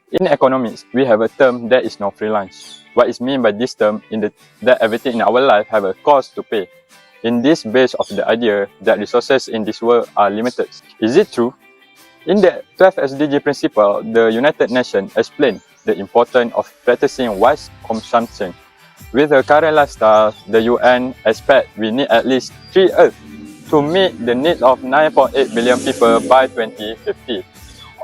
In economics, we have a term that is no free lunch. What is meant by this term that everything in our life have a cost to pay. In this based of the idea that resources in this world are limited. Is it true? In the 12th SDG principle, the United Nations explained the importance of practicing wise consumption. With the current lifestyle, the UN expects we need at least 3 Earths to meet the needs of 9.8 billion people by 2050.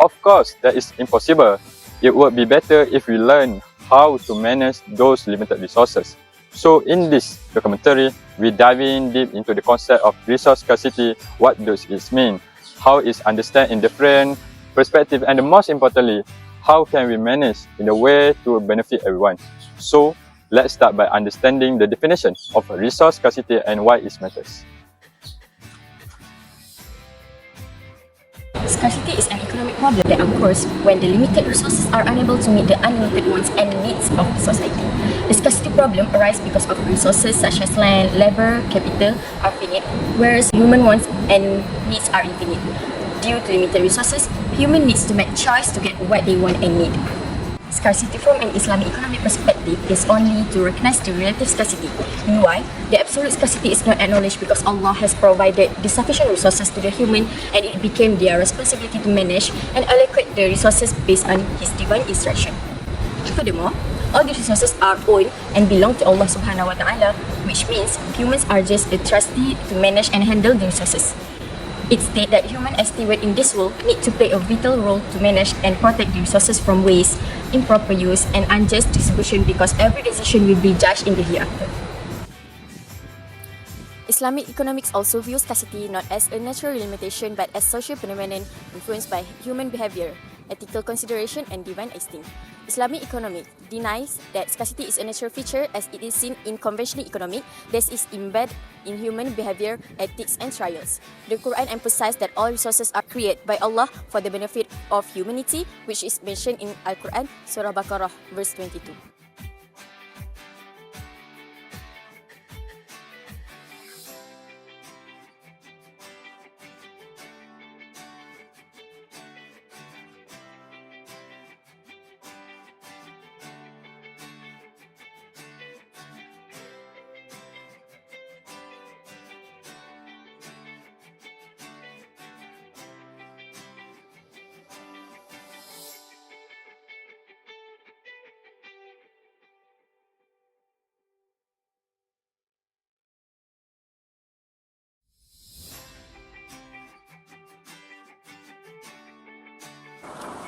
Of course, that is impossible. It would be better if we learn how to manage those limited resources. So in this documentary, we dive in deep into the concept of resource scarcity, what does it mean, how it's understood in different perspectives, and most importantly, how can we manage in a way to benefit everyone. So let's start by understanding the definition of resource scarcity and why it matters. Scarcity is an economic problem that occurs when the limited resources are unable to meet the unlimited wants and needs of the society. The scarcity problem arises because of resources such as land, labor, capital are finite, whereas human wants and needs are infinite. Due to limited resources, human needs to make choice to get what they want and need. Scarcity from an Islamic economic perspective is only to recognize the relative scarcity. Meanwhile, the absolute scarcity is not acknowledged because Allah has provided the sufficient resources to the human and it became their responsibility to manage and allocate the resources based on His divine instruction. Furthermore, all the resources are owned and belong to Allah subhanahu wa ta'ala, which means humans are just a trustee to manage and handle the resources. It states that humans as steward in this world need to play a vital role to manage and protect the resources from waste, improper use, and unjust distribution because every decision will be judged in the hereafter. Islamic economics also views scarcity not as a natural limitation but as social phenomenon influenced by human behavior, ethical consideration, and divine instinct. Islamic economics denies that scarcity is a natural feature as it is seen in conventional economics that is embedded in human behavior, ethics, and trials. The Quran emphasizes that all resources are created by Allah for the benefit of humanity, which is mentioned in Al-Quran, Surah Baqarah, verse 22.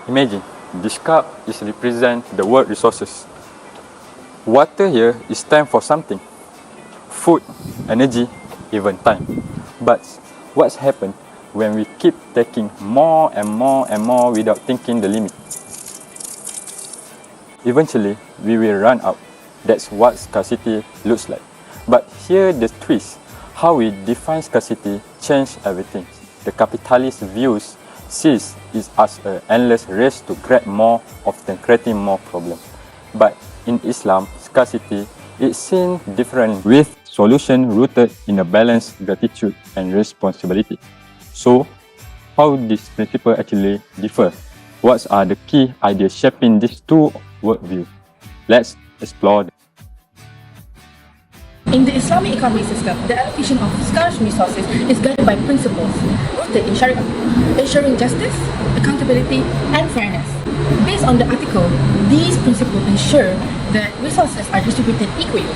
Imagine, this cup is represent the world resources. Water here is time for something. Food, energy, even time. But what's happened when we keep taking more and more and more without thinking the limit? Eventually, we will run out. That's what scarcity looks like. But here the twist, how we define scarcity change everything. The capitalist views sees it as an endless race to grab more, often creating more problems. But in Islam, scarcity is seen differently, with solution rooted in a balanced gratitude and responsibility. So, how this principle actually differ? What are the key ideas shaping these two worldviews? Let's explore. In the Islamic economic system, the allocation of scarce resources is guided by principles rooted in Sharia, ensuring justice, accountability, and fairness. Based on the article, these principles ensure that resources are distributed equally,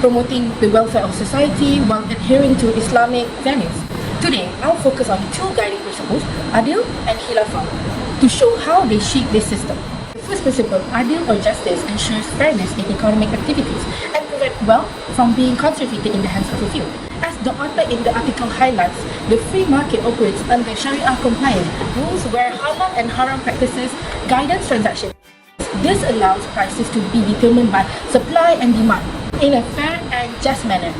promoting the welfare of society while adhering to Islamic values. Today, I'll focus on two guiding principles, Adil and Khilafah, to show how they shape this system. The first principle, Adil or justice, ensures fairness in economic activities and prevent wealth from being concentrated in the hands of a few. As the author in the article highlights, the free market operates under Sharia compliant rules where halal and haram practices guidance transactions. This allows prices to be determined by supply and demand in a fair and just manner.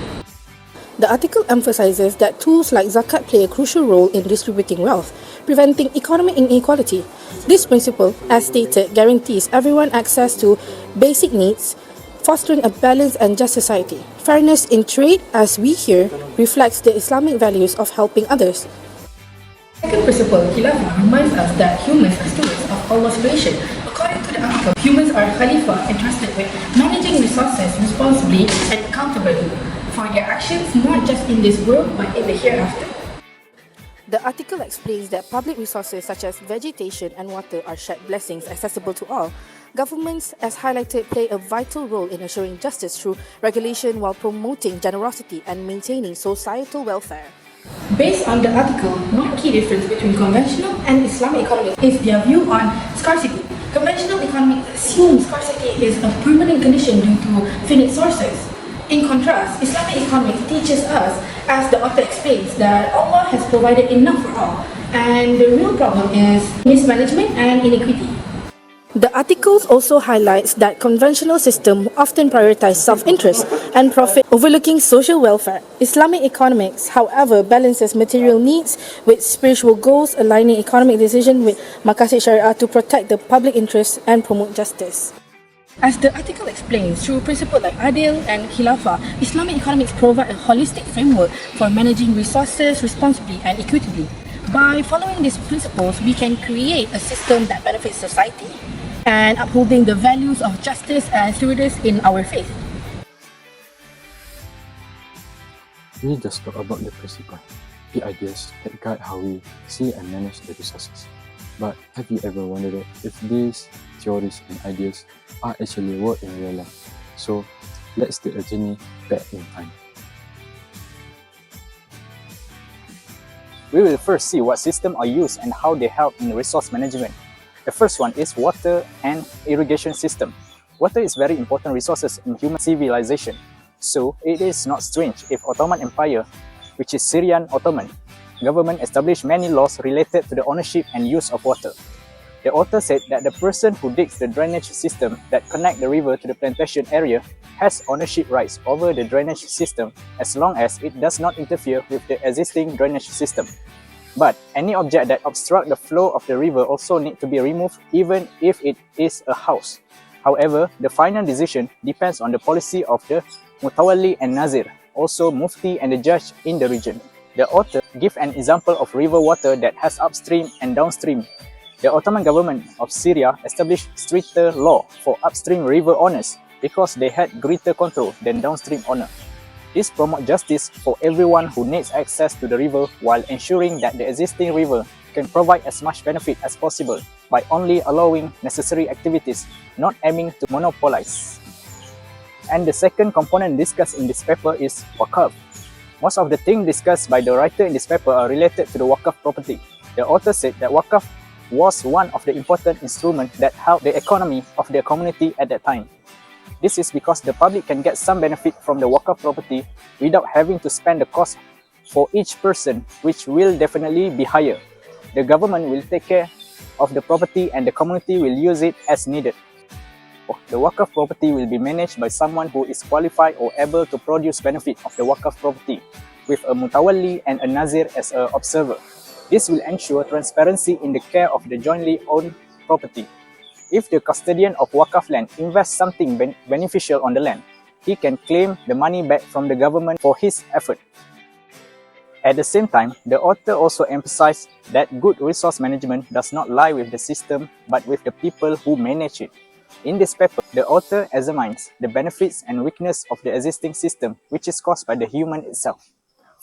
The article emphasizes that tools like zakat play a crucial role in distributing wealth, preventing economic inequality. This principle, as stated, guarantees everyone access to basic needs, fostering a balanced and just society. Fairness in trade, as we hear, reflects the Islamic values of helping others. The second principle, Khilafah, reminds us that humans are stewards of Allah's creation. According to for the article, humans are Khalifa entrusted with managing resources responsibly and accountably for their actions, not just in this world but in the hereafter. The article explains that public resources such as vegetation and water are shared blessings accessible to all. Governments, as highlighted, play a vital role in ensuring justice through regulation while promoting generosity and maintaining societal welfare. Based on the article, one key difference between conventional and Islamic economics is their view on scarcity. Conventional economics assume scarcity is a permanent condition due to finite sources. In contrast, Islamic economics teaches us, as the author explains, that Allah has provided enough for all, and the real problem is mismanagement and inequity. The articles also highlights that conventional systems often prioritize self-interest and profit, overlooking social welfare. Islamic economics, however, balances material needs with spiritual goals, aligning economic decisions with maqasid syariah to protect the public interest and promote justice. As the article explains, through principles like adil and khilafah, Islamic economics provide a holistic framework for managing resources responsibly and equitably. By following these principles, we can create a system that benefits society and upholding the values of justice and stewardship in our faith. We just talk about the principle, the ideas that guide how we see and manage the resources. But have you ever wondered if these theories and ideas are actually work in real life? So let's take a journey back in time. We will first see what systems are used and how they help in resource management. The first one is water and irrigation system. Water is very important resources in human civilization. So it is not strange if Ottoman Empire, which is Syrian Ottoman, government established many laws related to the ownership and use of water. The author said that the person who digs the drainage system that connect the river to the plantation area has ownership rights over the drainage system as long as it does not interfere with the existing drainage system. But any object that obstructs the flow of the river also need to be removed even if it is a house. However, the final decision depends on the policy of the Mutawalli and Nazir, also Mufti and the judge in the region. The author gives an example of river water that has upstream and downstream. The Ottoman government of Syria established stricter law for upstream river owners because they had greater control than downstream owners. This promotes justice for everyone who needs access to the river while ensuring that the existing river can provide as much benefit as possible by only allowing necessary activities, not aiming to monopolize. And the second component discussed in this paper is Waqaf. Most of the things discussed by the writer in this paper are related to the Waqaf property. The author said that Waqaf was one of the important instruments that helped the economy of the community at that time. This is because the public can get some benefit from the Waqaf property without having to spend the cost for each person, which will definitely be higher. The government will take care of the property and the community will use it as needed. The Waqaf property will be managed by someone who is qualified or able to produce benefit of the Waqaf property, with a Mutawalli and a Nazir as an observer. This will ensure transparency in the care of the jointly owned property. If the custodian of Waqaf land invests something beneficial on the land, he can claim the money back from the government for his effort. At the same time, the author also emphasized that good resource management does not lie with the system but with the people who manage it. In this paper, the author examines the benefits and weakness of the existing system, which is caused by the human itself.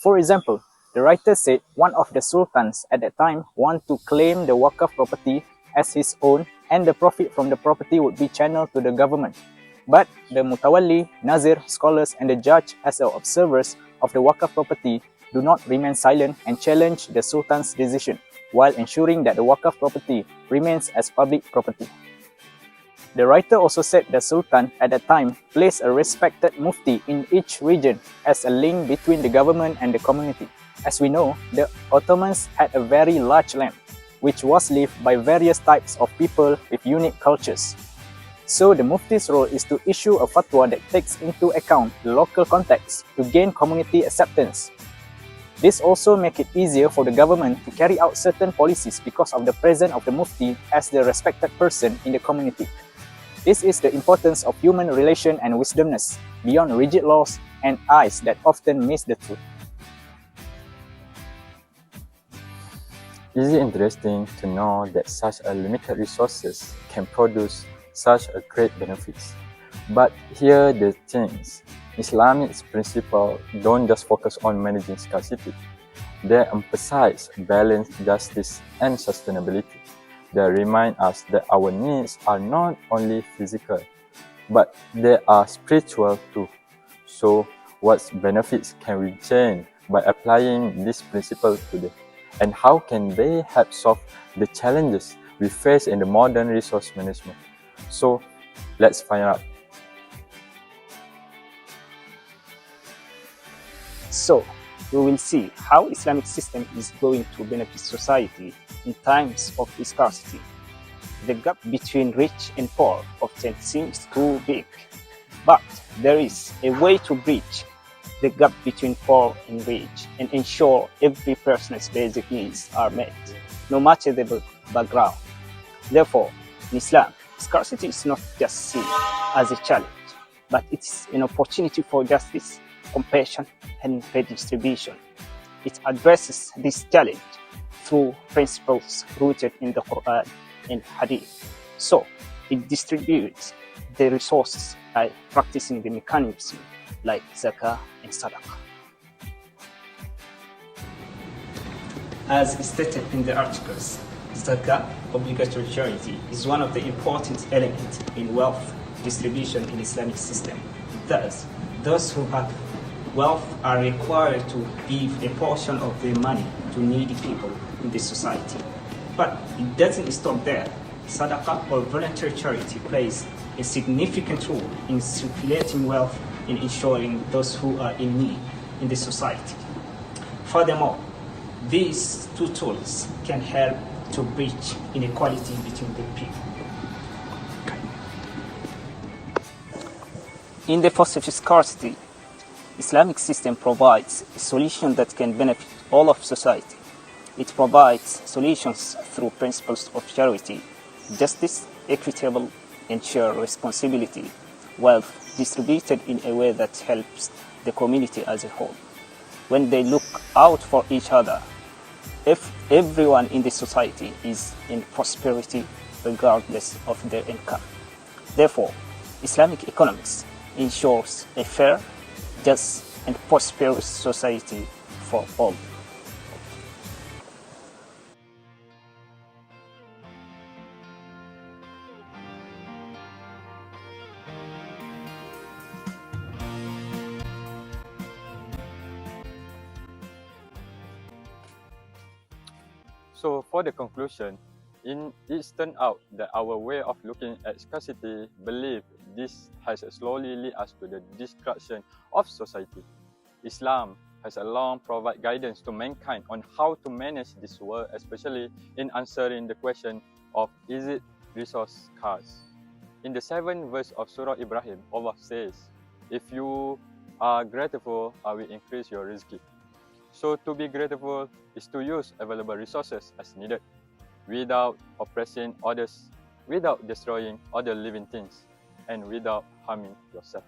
For example, the writer said one of the sultans at that time wanted to claim the Waqaf property as his own and the profit from the property would be channeled to the government. But the Mutawalli, Nazir, scholars and the judge as the observers of the Waqaf property do not remain silent and challenge the sultan's decision, while ensuring that the Waqaf property remains as public property. The writer also said the sultan at that time placed a respected mufti in each region as a link between the government and the community. As we know, the Ottomans had a very large land, which was lived by various types of people with unique cultures. So the mufti's role is to issue a fatwa that takes into account the local context to gain community acceptance. This also makes it easier for the government to carry out certain policies because of the presence of the mufti as the respected person in the community. This is the importance of human relation and wisdomness, beyond rigid laws and eyes that often miss the truth. Is it interesting to know that such a limited resources can produce such a great benefits. But here the things, Islamic principles don't just focus on managing scarcity. They emphasize balance, justice, and sustainability. They remind us that our needs are not only physical, but they are spiritual too. So, what benefits can we gain by applying these principles today? And how can they help solve the challenges we face in the modern resource management? So, let's find out. So, we will see how Islamic system is going to benefit society in times of scarcity. The gap between rich and poor often seems too big, but there is a way to bridge the gap between poor and rich and ensure every person's basic needs are met, no matter the background. Therefore, in Islam, scarcity is not just seen as a challenge, but it's an opportunity for justice, compassion, and redistribution. It addresses this challenge through principles rooted in the Quran and Hadith. So, it distributes the resources by practicing the mechanisms like zakah and sadaqah. As stated in the articles, zakah, obligatory charity, is one of the important elements in wealth distribution in Islamic system. Thus, those who have wealth are required to give a portion of their money to needy people in the society. But it doesn't stop there. Sadaqah or voluntary charity plays a significant role in circulating wealth and ensuring those who are in need in the society. Furthermore, these two tools can help to bridge inequality between the people. In the face of scarcity, Islamic system provides a solution that can benefit all of society. It provides solutions through principles of charity, justice, equitable, and shared responsibility, wealth distributed in a way that helps the community as a whole. When they look out for each other, if everyone in the society is in prosperity regardless of their income. Therefore, Islamic economics ensures a fair, just, and prosperous society for all. So for the conclusion, it's turned out that our way of looking at scarcity believe this has slowly led us to the destruction of society. Islam has long provided guidance to mankind on how to manage this world, especially in answering the question of is it resource scarce. In the 7th verse of Surah Ibrahim, Allah says, if you are grateful, I will increase your rizki. So to be grateful is to use available resources as needed, without oppressing others, without destroying other living things, and without harming yourself.